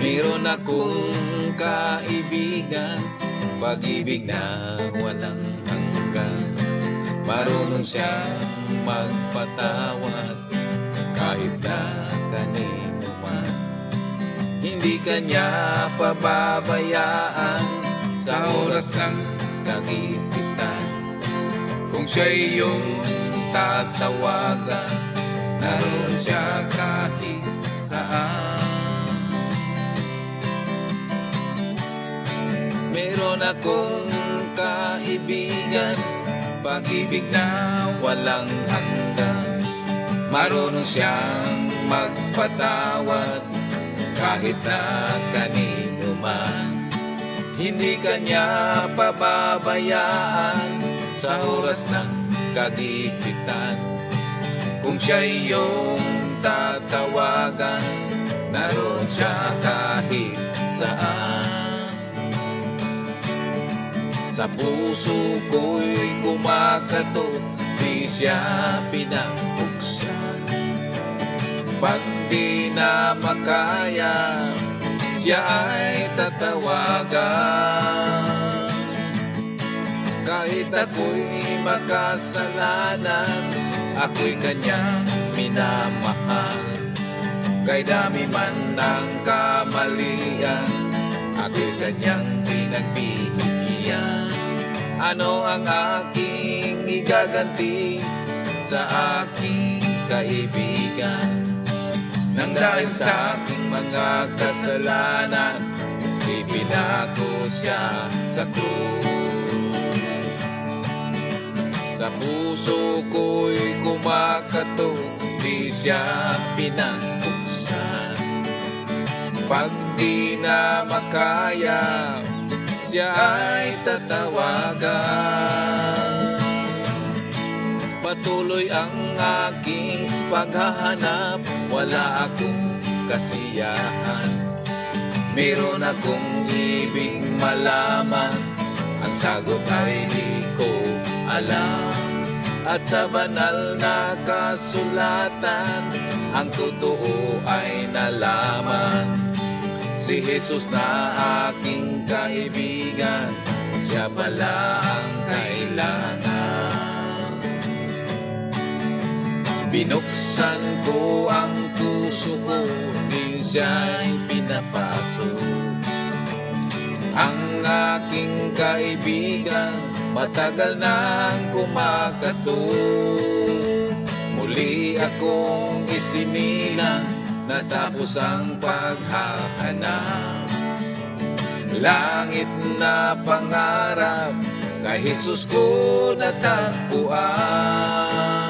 Meron akong kaibigan, pag-ibig na walang hanggan. Marunong siyang magpatawad kahit na kanino man. Hindi kanya pababayaan sa oras ng kagipitan. Kung siya'y iyong tatawagan, naroon siya kahit saan. Meron akong kaibigan, pag-ibig na walang hanggan. Marunong siyang magpatawad kahit na kanino man. Hindi kanya pababayaan sa oras ng kagipitan. Kung siya'y iyong tatawagan, naroon siya kahit saan. Sa puso ko'y kumakatot, di siya pinabuksan. Pag di na makaya, siya ay tatawagan. Kahit ako'y makasalanan, ako'y kanyang minamahal. Kay dami man ng kamalian, ako'y kanyang pinagbibigyan. Ano ang aking igaganti sa aking kaibigan? Nang dahil sa aking mga kasalanan, ipinako siya sa krus. Sa puso ko'y kumakatok, di siya pinabuksan. Pag di na makaya, siya ay tatawagan. Patuloy ang aking paghahanap, wala akong kasiyahan. Meron akong ibig malaman, ang sagot ay di ko alam. At sa banal na kasulatan, ang totoo ay nalaman. Si Jesus na aking kaibigan, siya pala ang kailangan. Binuksan ko ang puso ko, di siya'y pinapasok. Ang aking kaibigan, matagal nang kumakatok. Muli akong isinilang, natapos ang paghahanap. Langit na pangarap, kay Jesus ko natagpuan.